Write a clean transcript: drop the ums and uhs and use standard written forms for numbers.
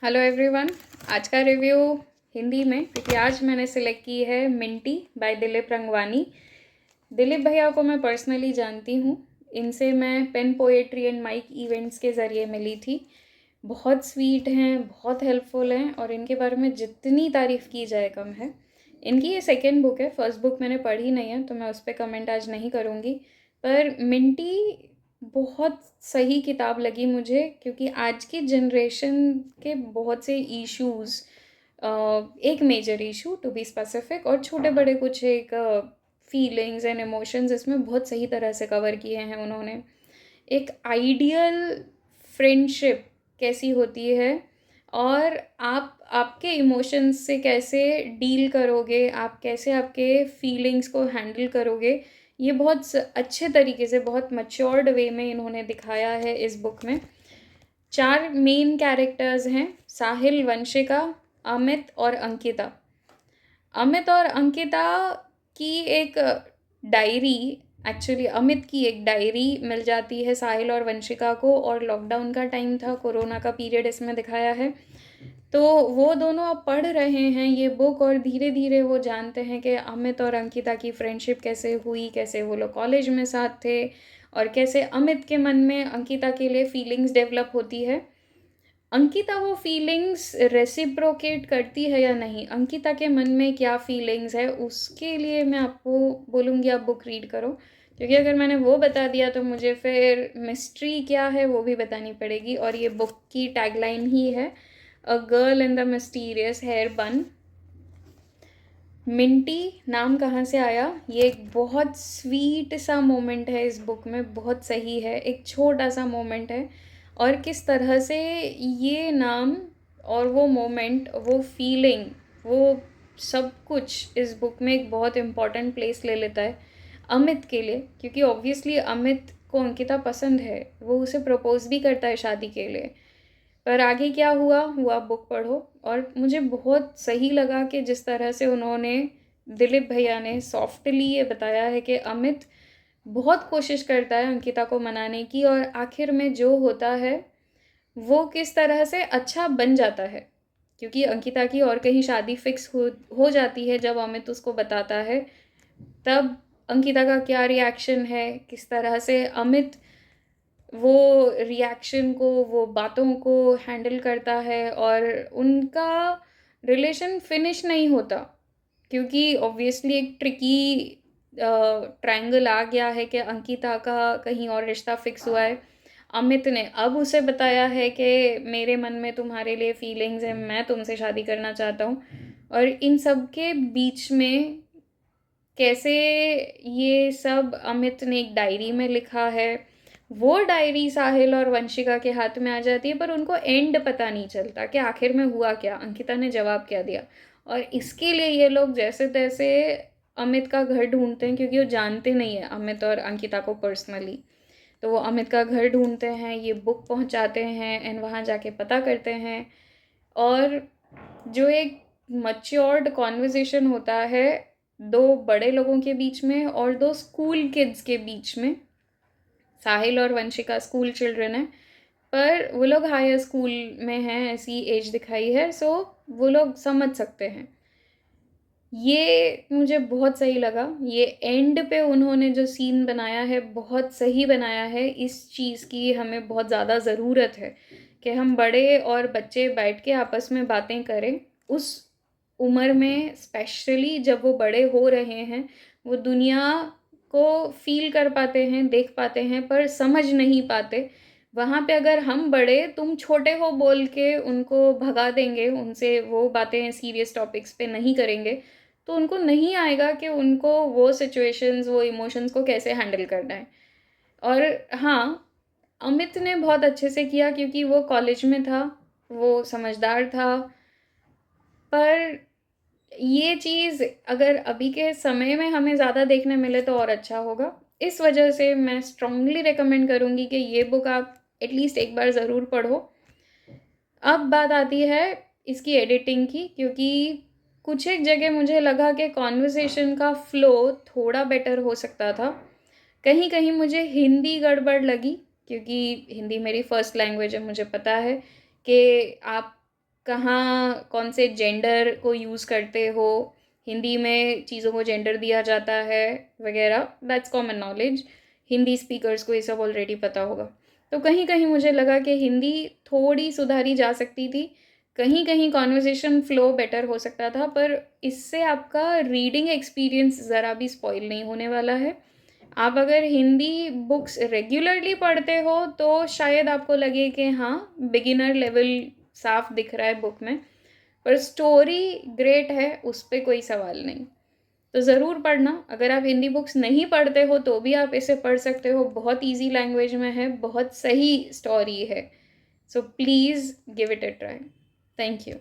Hello everyone. आज का review Hindi में, क्योंकि आज मैंने सिलेक्ट की है मिंटी बाय दिलीप रंगवानी। दिलीप भैया को मैं पर्सनली जानती हूँ। इनसे मैं pen poetry and mic events के ज़रिए मिली थी। बहुत स्वीट हैं, बहुत हेल्पफुल हैं और इनके बारे में जितनी तारीफ़ की जाए कम है। इनकी ये सेकेंड बुक है, फर्स्ट बुक मैंने पढ़ी नहीं है तो मैं उस पर कमेंट आज नहीं करूँगी। पर मिंटी बहुत सही किताब लगी मुझे, क्योंकि आज की जनरेशन के बहुत से इश्यूज़, एक major issue to be specific और छोटे बड़े कुछ एक फीलिंग्स एंड इमोशंस इसमें बहुत सही तरह से कवर किए हैं उन्होंने। एक आइडियल फ्रेंडशिप कैसी होती है और आप आपके इमोशंस से कैसे डील करोगे, आप कैसे आपके फीलिंग्स को हैंडल करोगे, ये बहुत अच्छे तरीके से, बहुत मैच्योर्ड वे में इन्होंने दिखाया है इस बुक में। 4 मेन कैरेक्टर्स हैं, साहिल, वंशिका, अमित और अंकिता। अमित और अंकिता की एक डायरी, एक्चुअली अमित की एक डायरी मिल जाती है साहिल और वंशिका को, और लॉकडाउन का टाइम था, कोरोना का पीरियड इसमें दिखाया है। तो वो दोनों अब पढ़ रहे हैं ये बुक और धीरे धीरे वो जानते हैं कि अमित और अंकिता की फ्रेंडशिप कैसे हुई, कैसे वो लोग कॉलेज में साथ थे और कैसे अमित के मन में अंकिता के लिए फीलिंग्स डेवलप होती है। अंकिता वो फीलिंग्स रेसिप्रोकेट करती है या नहीं, अंकिता के मन में क्या फीलिंग्स है, उसके लिए मैं आपको बोलूँगी आप बुक रीड करो। क्योंकि अगर मैंने वो बता दिया तो मुझे फिर मिस्ट्री क्या है वो भी बतानी पड़ेगी, और ये बुक की टैगलाइन ही है, a girl in the mysterious hair bun. Minty नाम कहाँ से आया? ये एक बहुत स्वीट सा मोमेंट है इस बुक में, बहुत सही है, एक छोटा सा मोमेंट है। और किस तरह से ये नाम और वो मोमेंट, वो फीलिंग, वो सब कुछ इस बुक में एक बहुत इम्पॉर्टेंट प्लेस ले लेता है अमित के लिए। क्योंकि ऑब्वियसली अमित को अंकिता पसंद है, वो उसे प्रपोज भी करता है शादी के लिए। पर आगे क्या हुआ वो आप बुक पढ़ो। और मुझे बहुत सही लगा कि जिस तरह से उन्होंने, दिलीप भैया ने सॉफ्टली ये बताया है कि अमित बहुत कोशिश करता है अंकिता को मनाने की, और आखिर में जो होता है वो किस तरह से अच्छा बन जाता है। क्योंकि अंकिता की और कहीं शादी फिक्स हो जाती है जब अमित उसको बताता है, तब अंकिता का क्या रिएक्शन है, किस तरह से अमित वो रिएक्शन को, वो बातों को हैंडल करता है, और उनका रिलेशन फिनिश नहीं होता। क्योंकि ऑब्वियसली एक ट्रिकी ट्रायंगल आ गया है कि अंकिता का कहीं और रिश्ता फिक्स हुआ है। अमित ने अब उसे बताया है कि मेरे मन में तुम्हारे लिए फीलिंग्स हैं, मैं तुमसे शादी करना चाहता हूँ। और इन सब के बीच में कैसे ये सब अमित ने एक डायरी में लिखा है, वो डायरी साहिल और वंशिका के हाथ में आ जाती है, पर उनको एंड पता नहीं चलता कि आखिर में हुआ क्या, अंकिता ने जवाब क्या दिया। और इसके लिए ये लोग जैसे तैसे अमित का घर ढूंढते हैं, क्योंकि वो जानते नहीं है अमित और अंकिता को पर्सनली। तो वो अमित का घर ढूंढते हैं, ये बुक पहुंचाते हैं एंड वहाँ जाके पता करते हैं। और जो एक मच्योर्ड कॉन्वर्सेशन होता है दो बड़े लोगों के बीच में और दो स्कूल किड्स के बीच में, साहिल और वंशिका स्कूल चिल्ड्रन है, पर वो लोग हायर स्कूल में हैं, ऐसी एज दिखाई है, सो वो लोग समझ सकते हैं। ये मुझे बहुत सही लगा, ये एंड पे उन्होंने जो सीन बनाया है बहुत सही बनाया है। इस चीज़ की हमें बहुत ज़्यादा ज़रूरत है कि हम बड़े और बच्चे बैठ के आपस में बातें करें। उस उम्र में स्पेशली जब वो बड़े हो रहे हैं, वो दुनिया को फील कर पाते हैं, देख पाते हैं, पर समझ नहीं पाते। वहाँ पे अगर हम बड़े तुम छोटे हो बोल के उनको भगा देंगे, उनसे वो बातें सीरियस टॉपिक्स पे नहीं करेंगे, तो उनको नहीं आएगा कि उनको वो सिचुएशंस, वो इमोशंस को कैसे हैंडल करना है। और हाँ, अमित ने बहुत अच्छे से किया क्योंकि वो कॉलेज में था, वो समझदार था। पर ये चीज़ अगर अभी के समय में हमें ज़्यादा देखने मिले तो और अच्छा होगा। इस वजह से मैं स्ट्रांगली रिकमेंड करूँगी कि ये बुक आप एटलीस्ट एक बार ज़रूर पढ़ो। अब बात आती है इसकी एडिटिंग की, क्योंकि कुछ एक जगह मुझे लगा कि कॉन्वर्सेशन का फ़्लो थोड़ा बेटर हो सकता था। कहीं कहीं मुझे हिंदी गड़बड़ लगी, क्योंकि हिंदी मेरी फ़र्स्ट लैंग्वेज है, मुझे पता है कि आप कहाँ कौन से जेंडर को यूज़ करते हो, हिंदी में चीज़ों को जेंडर दिया जाता है वगैरह, that's common knowledge. Hindi speakers को ये सब ऑलरेडी पता होगा। तो कहीं कहीं मुझे लगा कि हिंदी थोड़ी सुधारी जा सकती थी, कहीं कहीं कॉन्वर्सेशन फ्लो बेटर हो सकता था, पर इससे आपका रीडिंग एक्सपीरियंस ज़रा भी स्पॉइल नहीं होने वाला है। आप अगर हिंदी बुक्स रेगुलरली पढ़ते हो तो शायद आपको लगे कि हाँ, बिगिनर लेवल साफ दिख रहा है बुक में, पर स्टोरी ग्रेट है, उस पे कोई सवाल नहीं। तो ज़रूर पढ़ना। अगर आप हिंदी बुक्स नहीं पढ़ते हो तो भी आप इसे पढ़ सकते हो, बहुत ईजी लैंग्वेज में है, बहुत सही स्टोरी है। So please give it a try. Thank you.